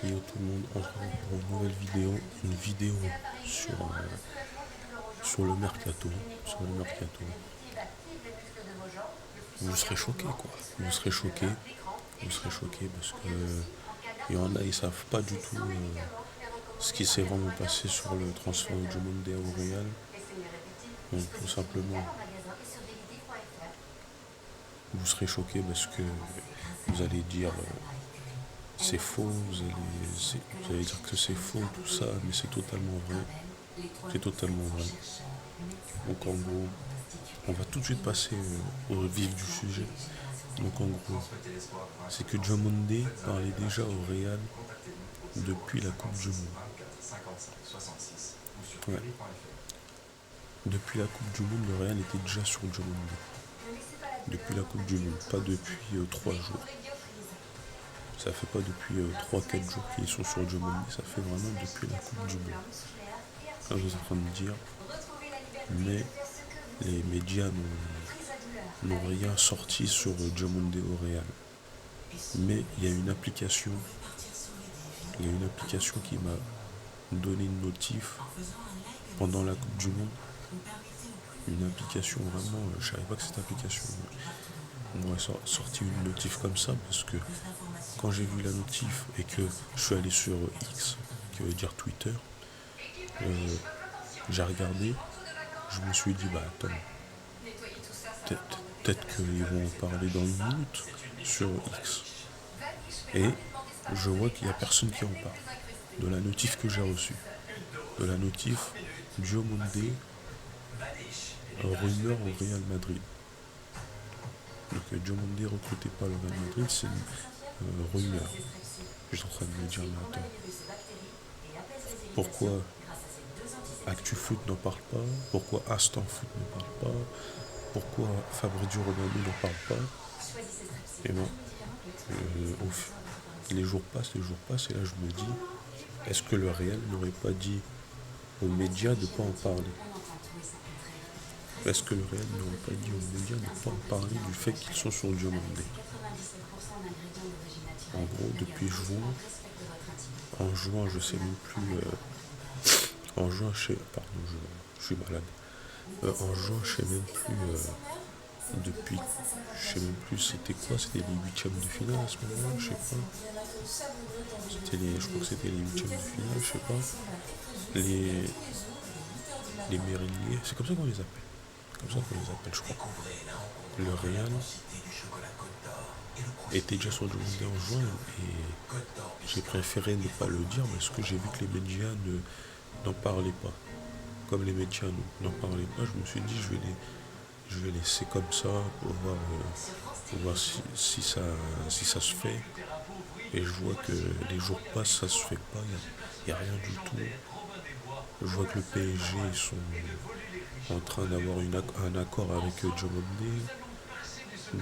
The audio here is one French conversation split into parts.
Yo tout le monde, on se retrouve pour une nouvelle vidéo, sur, sur le mercato, sur le mercato. Vous serez choqués quoi, vous serez choqués parce que il y en a, ils savent pas du tout ce qui s'est vraiment passé sur le transfert de Diomandé au Real. Donc tout simplement, vous serez choqués parce que vous allez dire c'est faux, vous allez dire que c'est faux tout ça, mais c'est totalement vrai. C'est totalement vrai. Donc en gros, on va tout de suite passer au vif du sujet. Donc en gros, c'est que Diomandé parlait déjà au Real depuis la Coupe du Monde. Ouais. Depuis la Coupe du Monde, le Real était déjà sur Diomandé. Depuis la Coupe du Monde, pas depuis 3 jours. Ça fait pas depuis 3-4 jours qu'ils sont sur Diomandé, ça fait vraiment depuis la Coupe du Monde. Là, je suis en train de dire, mais les médias n'ont rien sorti sur Diomandé au Real. Mais il y a une application qui m'a donné une notif pendant la Coupe du Monde. Une application vraiment, je savais pas que cette application m'aurait sorti une notif comme ça, parce que quand j'ai vu la notif et que je suis allé sur X, qui veut dire Twitter, j'ai regardé, je me suis dit bah attends, peut-être qu'ils vont en parler dans une minute sur X. Et je vois qu'il n'y a personne qui en parle. De la notif que j'ai reçue. De la notif Diomandé, rumeur au Real Madrid. Donc Diomandé recruté par le Real Madrid, c'est une rumeur. Je suis en train de me dire, mais attends, pourquoi ActuFoot n'en parle pas? Pourquoi Instant Foot ne parle pas? Pourquoi Fabrizio Romano n'en parle pas? Et bon, les jours passent, et là je me dis, est-ce que le Real n'aurait pas dit aux médias de ne pas en parler? Est-ce que le Real n'aurait pas dit aux médias de ne pas en parler du fait qu'ils sont sur Diomandé? En gros, depuis juin, en juin, je sais même plus. En juin, pardon, je suis malade. En juin, je sais même plus. Depuis, je sais même plus c'était quoi. C'était les huitièmes de finale à ce moment-là, je sais pas. Je crois que c'était les huitièmes de finale, je sais pas. Les Mériliers, c'est comme ça qu'on les appelle. Comme ça qu'on les appelle, je crois. Le Real était déjà sur Diomandé en juin et j'ai préféré ne pas le dire parce que j'ai vu que les médias n'en parlaient pas. Comme les médias n'en parlaient pas, je me suis dit je vais laisser comme ça pour voir si ça se fait. Et je vois que les jours passent, ça se fait pas, il n'y a rien du tout. Je vois que le PSG ils sont en train d'avoir un accord avec Diomandé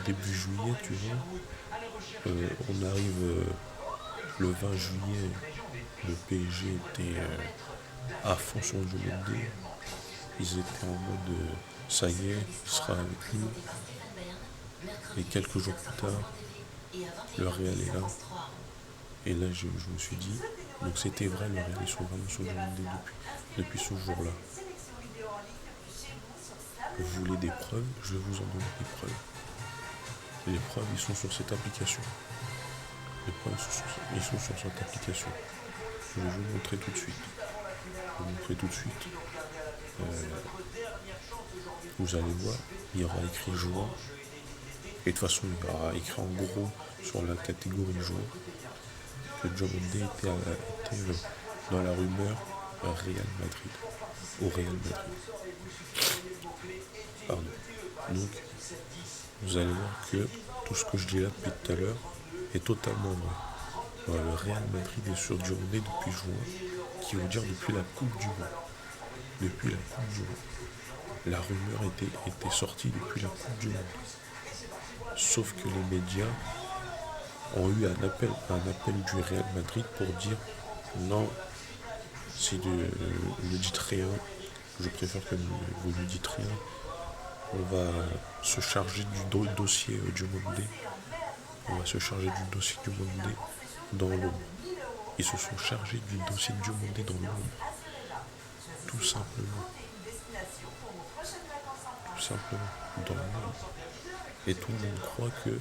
début juillet, tu vois. On arrive le 20 juillet, le PSG était à fond sur Diomandé. Ils étaient en mode ça y est, il sera avec nous. Et quelques jours plus tard, le Real est là. Et là, je me suis dit, donc c'était vrai, le Real, ils sont vraiment sur Diomandé depuis ce jour-là. Vous voulez des preuves? Je vais vous en donner des preuves. Les preuves, ils sont sur cette application. Les preuves, ils sont sur cette application. Je vais vous montrer tout de suite. Vous allez voir, il y aura écrit joueur. Et de toute façon, il y aura écrit en gros sur la catégorie joueur que Diomandé était dans la rumeur Real Madrid. Au Real Madrid. Pardon. Donc, vous allez voir que tout ce que je dis là depuis tout à l'heure est totalement vrai. Le Real Madrid est sur Diomandé depuis juin, qui veut dire depuis la Coupe du Monde. Depuis la Coupe du Monde. La rumeur était sortie depuis la Coupe du Monde. Sauf que les médias ont eu un appel du Real Madrid pour dire non, si ne dites rien, je préfère que vous ne dites rien, on va se charger du dossier Diomandé, on va se charger du dossier Diomandé dans l'ombre. Ils se sont chargés du dossier de Diomandé dans l'ombre. Tout simplement. Tout simplement. Dans l'ombre. Et tout le monde croit que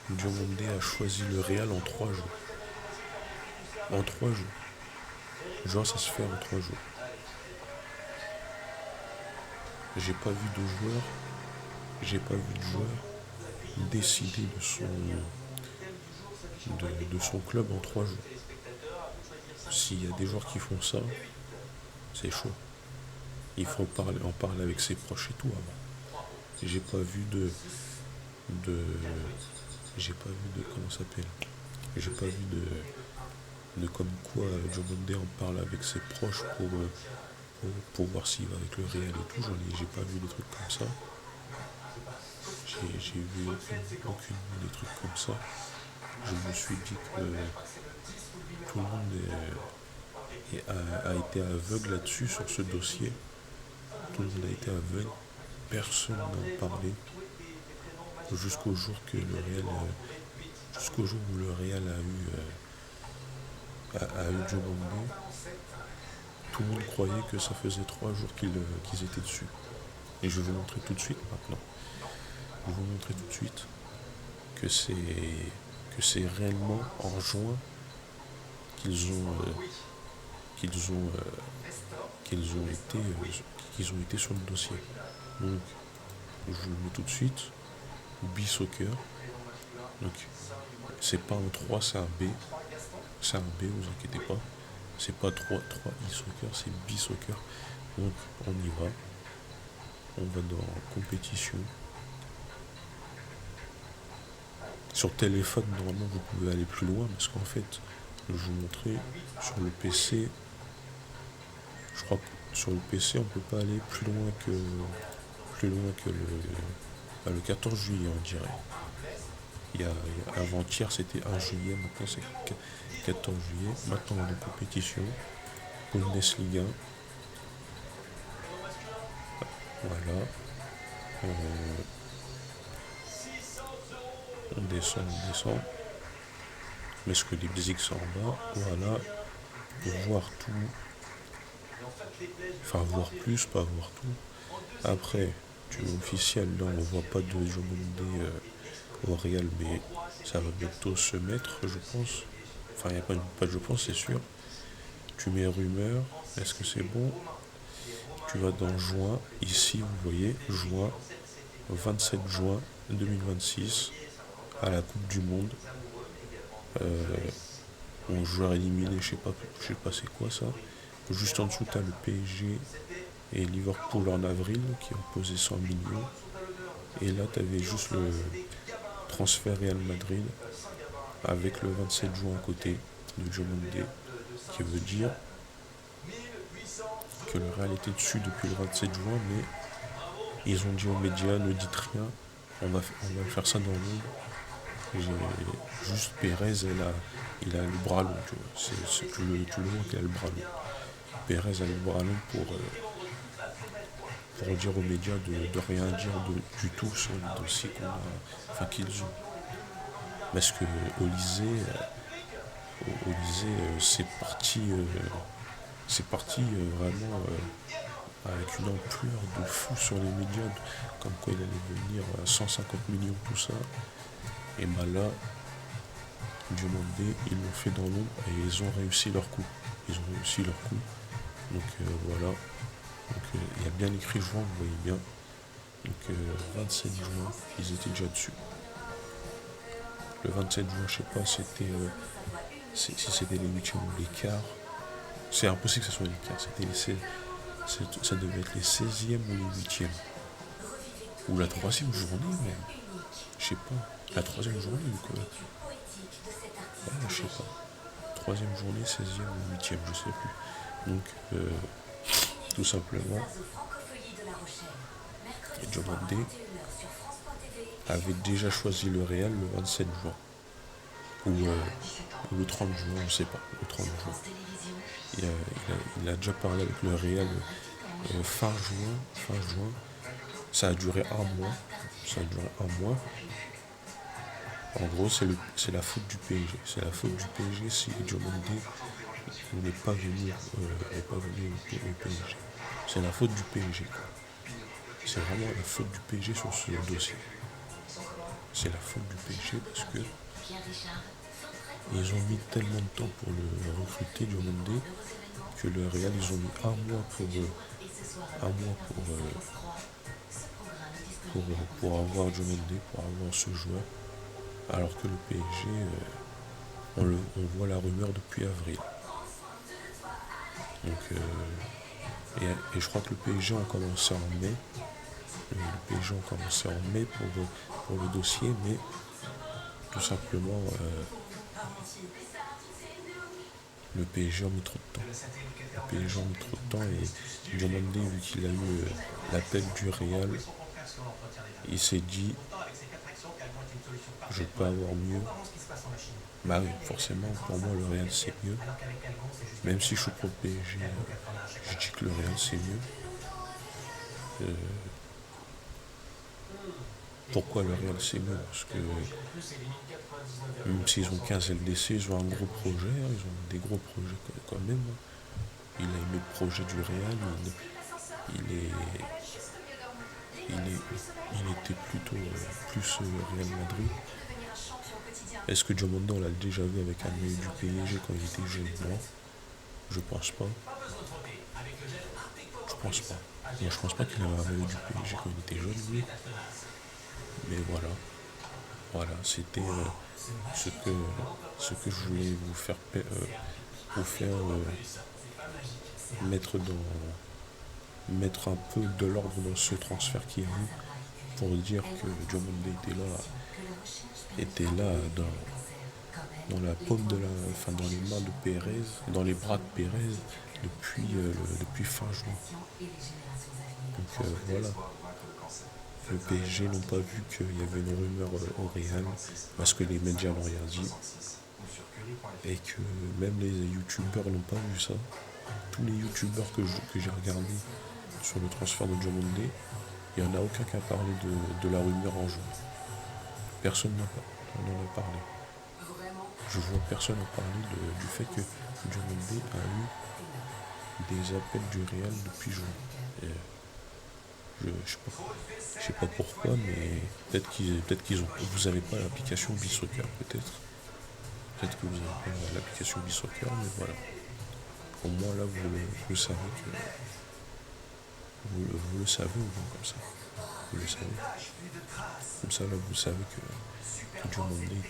Diomandé a choisi le Real en 3 jours. En 3 jours. Genre ça se fait en 3 jours. J'ai pas vu de joueur décider de son club en 3 jours. S'il y a des joueurs qui font ça, c'est chaud. Il faut en parler avec ses proches et tout avant. J'ai pas vu de comment ça s'appelle. J'ai pas vu de comme quoi Diomandé en parle avec ses proches pour voir s'il va avec le Real et tout. J'ai pas vu des trucs comme ça. J'ai vu aucune des trucs comme ça. Je me suis dit que tout le monde a été aveugle là-dessus, sur ce dossier. Tout le monde a été aveugle. Personne n'en parlait. Jusqu'au jour où le Real a eu Diomandé. Tout le monde croyait que ça faisait 3 jours qu'ils étaient dessus. Et je vais vous montrer tout de suite maintenant. Je vais vous montrer tout de suite que c'est réellement en juin qu'ils ont été sur le dossier. Donc je vous le mets tout de suite. B-Soccer. Donc c'est pas un 3, c'est un B. C'est un B, vous inquiétez pas. C'est pas 3 e-soccer, c'est B-Soccer. Donc on y va. On va dans compétition. Sur téléphone, normalement, vous pouvez aller plus loin parce qu'en fait, je vais vous montrer sur le PC. Je crois que sur le PC, on peut pas aller plus loin que le 14 juillet, on dirait. Avant-hier, c'était 1 juillet, maintenant c'est 14 juillet. Maintenant, on est en compétition. Bundesliga. Voilà. On descend. Mais ce que les basiques sont en bas, voilà. Voir tout. Enfin, voir plus, pas voir tout. Après, tu es officiel, là, on voit pas de Diomandé au Real, mais ça va bientôt se mettre, je pense. Enfin, il n'y a pas de je pense, c'est sûr. Tu mets rumeur, est-ce que c'est bon? Tu vas dans juin, ici, vous voyez, juin, 27 juin 2026, à la Coupe du Monde. On joueur éliminé, je sais pas c'est quoi ça. Juste en dessous, tu as le PSG et Liverpool en avril, qui ont posé 100 millions. Et là, tu avais juste le transfert Real Madrid, avec le 27 juin à côté de Diomandé, qui veut dire que le Real était dessus depuis le 27 juin, mais ils ont dit aux médias, ne dites rien, on va faire ça dans l'ombre. Juste Pérez, il a le bras long, tu vois. C'est tout le monde qui a le bras long. Pérez a le bras long pour dire aux médias de rien dire du tout sur le dossier qu'ils ont. Parce que Olysée, c'est parti vraiment avec une ampleur de fou sur les médias, comme quoi il allait venir à 150 millions, tout ça. Et ben là, Diomandé, ils l'ont fait dans l'ombre et ils ont réussi leur coup. Donc voilà. Donc il y a bien écrit juin, vous voyez bien. Donc 27 juin, ils étaient déjà dessus. Le 27 juin, je sais pas, c'était si c'était les huitièmes ou les quarts. C'est impossible que ce soit les quarts. Ça devait être les 16e ou les 8e. Ou la 3e journée même. Je sais pas. La 3e journée ou quoi. Ouais, je sais pas. 3e journée, 16e ou 8e, je sais plus. Donc, tout simplement, Diomandé avait déjà choisi le Real le 27 juin. Ou le 30 juin, on ne sait pas. Le 30 juin. Il a déjà parlé avec le Real fin juin. Ça a duré un mois. En gros, c'est la faute du PSG. C'est la faute du PSG si Diomandé n'est pas venu au PSG. C'est la faute du PSG, quoi. C'est vraiment la faute du PSG sur ce dossier. C'est la faute du PSG parce que ils ont mis tellement de temps pour le recruter, Diomandé, que le Real, ils ont mis un mois pour avoir Diomandé, pour avoir ce joueur, alors que le PSG, on voit la rumeur depuis avril. Donc, et je crois que le PSG a commencé en mai. Le PSG a commencé en mai pour le dossier, mais tout simplement, le PSG a mis trop de temps. Le PSG a mis trop de temps et Diomandé, vu qu'il a eu l'appel du Real, il s'est dit, je peux avoir mieux. Bah oui, forcément, pour moi, le Real c'est mieux. Même si je suis pour le PSG, je dis que le Real c'est mieux. Pourquoi le Real c'est mieux? Parce que même s'ils ont 15 LDC, ils ont un gros projet, ils ont des gros projets quand même. Il a aimé le projet du Real, il était plutôt plus Real Madrid. Est-ce que Diomandé on l'a déjà vu avec un maillot du PSG quand il était jeune? Non, je pense pas. Je pense pas. Moi, je pense pas qu'il avait un maillot du PSG quand il était jeune, lui. Mais voilà. Voilà, c'était ce que je voulais vous faire mettre un peu de l'ordre dans ce transfert qu'il y a eu pour dire que Diomandé était là dans la paume dans les mains de Pérez, dans les bras de Pérez depuis fin juin. Donc voilà. Le PSG n'ont pas vu qu'il y avait une rumeur au Real parce que les médias n'ont rien dit et que même les youtubeurs n'ont pas vu ça. Tous les youtubeurs que j'ai regardés sur le transfert de Diomandé, il n'y en a aucun qui a parlé de la rumeur en juin. Personne n'en a parlé. Je vois personne en parler du fait que Diomandé a eu des appels du Real depuis juin. Et je sais pas pourquoi, mais peut-être qu'ils ont. Vous n'avez pas l'application Bisoccer, peut-être. Peut-être que vous n'avez pas l'application Bisoccer, mais voilà. Au moins là, vous savez que vous le savez ou bien comme ça. Vous le savez. Comme ça, là, vous savez que Diomandé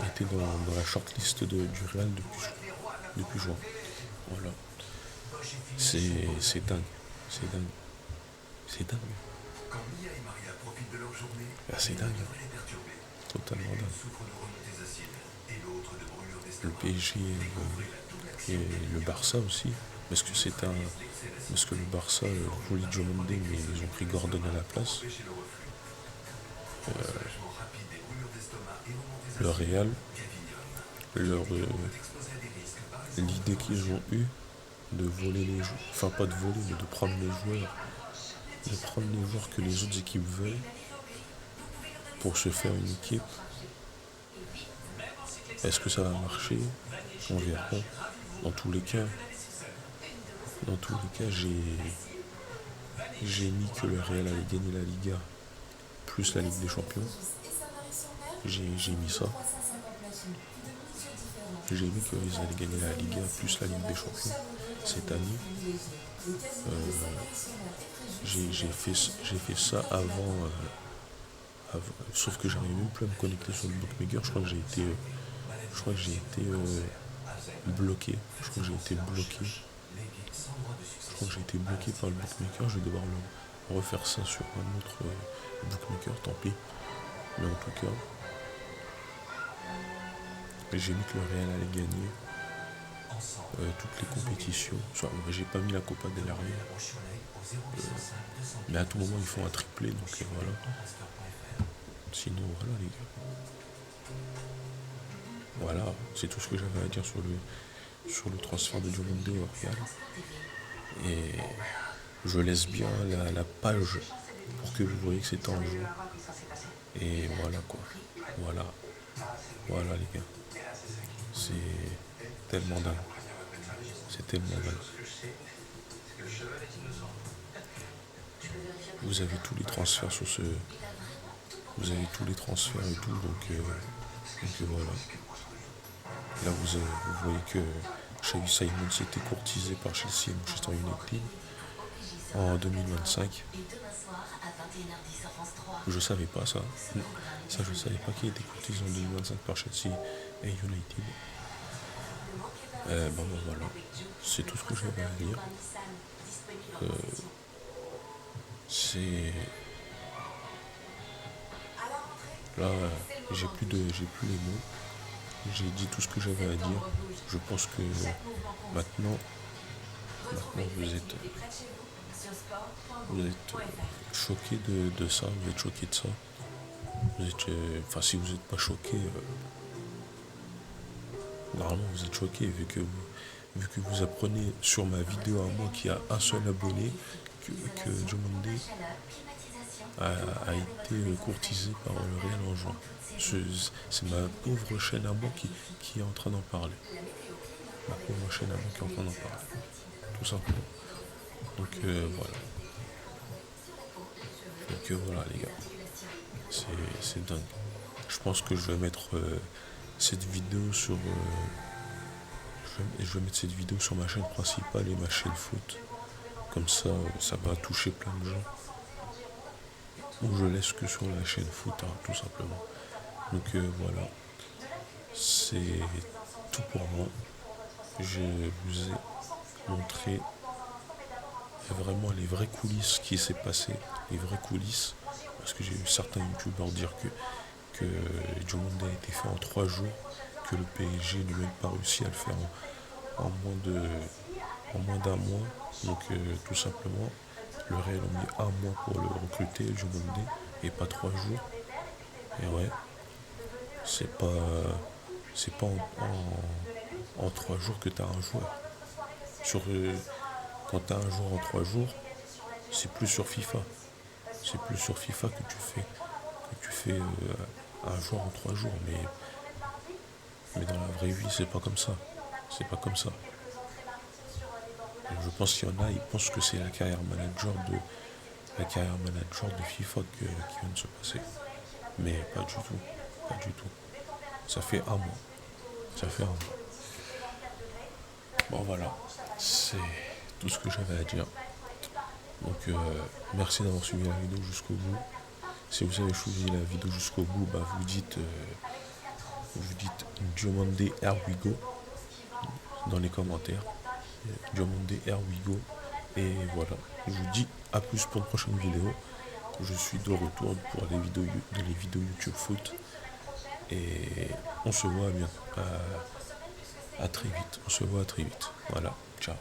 était dans la shortlist du Real depuis juin. Voilà. C'est dingue. C'est dingue. C'est dingue. Ah, c'est dingue. Totalement dingue. Le PSG et le Barça aussi. Parce que le Barça voulait Diomandé, mais ils ont pris Gordon à la place. Le Real, l'idée qu'ils ont eue de voler les joueurs, enfin pas de voler, mais de prendre les joueurs que les autres équipes veulent pour se faire une équipe. Est-ce que ça va marcher? On verra. Dans tous les cas, j'ai mis que le Real allait gagner la Liga plus la Ligue des Champions. J'ai mis ça. J'ai mis qu'ils allaient gagner la Liga plus la Ligue des Champions cette année. J'ai fait ça avant, sauf que j'arrivais même plus à me connecter sur le bookmaker. Je crois que j'ai été bloqué. Je crois que j'ai été bloqué par le bookmaker. Je vais devoir refaire ça sur un autre bookmaker, tant pis. Mais en tout cas, j'ai mis que le Real allait gagner toutes les compétitions. J'ai pas mis la Copa del Rey. Mais à tout moment, ils font un triplé, donc voilà. Sinon, voilà, les gars. Voilà, c'est tout ce que j'avais à dire sur le transfert de Diomandé au Real. Et je laisse bien la page pour que vous voyez que c'est en jeu. Et voilà quoi. Voilà, voilà les gars. C'est tellement dingue. C'est tellement dingue. Vous avez tous les transferts sur ce. Vous avez tous les transferts et tout, donc voilà. Là vous voyez que Xavi Simons s'était courtisé par Chelsea et Manchester United en 2025. Je savais pas ça. Ça je savais pas qu'il était courtisé en 2025 par Chelsea et United. Bon voilà. C'est tout ce que j'avais à dire. C'est. Là, j'ai plus les mots. J'ai dit tout ce que j'avais à dire. Je pense que maintenant vous êtes choqué de ça, vous êtes choqué de ça. Enfin, si vous n'êtes pas choqué, normalement vous êtes choqué vu que vous apprenez sur ma vidéo à moi qui a un seul abonné que Diomandé a été courtisé par le Real en juin. C'est ma pauvre chaîne à moi qui est en train d'en parler. Ma pauvre chaîne à moi qui est en train d'en parler. Tout simplement. Donc voilà. Donc voilà les gars. C'est dingue. Je pense que je vais mettre cette vidéo sur. Je vais mettre cette vidéo sur ma chaîne principale et ma chaîne foot. Comme ça, ça va toucher plein de gens. Ou je laisse que sur la chaîne foot, hein, tout simplement. Donc voilà. C'est tout pour moi. Je vous ai montré vraiment les vraies coulisses qui s'est passé. Les vraies coulisses. Parce que j'ai eu certains youtubeurs dire que Diomandé a été fait en 3 jours, que le PSG n'a même pas réussi à le faire en moins d'un mois. Donc tout simplement, le Real a mis un mois pour le recruter, Diomandé, et pas 3 jours. Et ouais, c'est pas en 3 jours que tu as un joueur. Quand tu as un joueur en 3 jours, c'est plus sur FIFA. C'est plus sur FIFA que tu fais un joueur en 3 jours. Mais dans la vraie vie, c'est pas comme ça. C'est pas comme ça. Je pense qu'il y en a, ils pensent que c'est la carrière manager de FIFA qui vient de se passer. Mais pas du tout. Pas du tout. Ça fait un mois. Ça fait un mois. Bon voilà. C'est tout ce que j'avais à dire. Donc merci d'avoir suivi la vidéo jusqu'au bout. Si vous avez suivi la vidéo jusqu'au bout, bah vous dites Diomandé here we go dans les commentaires. Diomandé here we go. Et voilà. Je vous dis à plus pour une prochaine vidéo. Je suis de retour pour les vidéos YouTube foot. Et on se voit à très vite. On se voit très vite. Voilà. Ciao.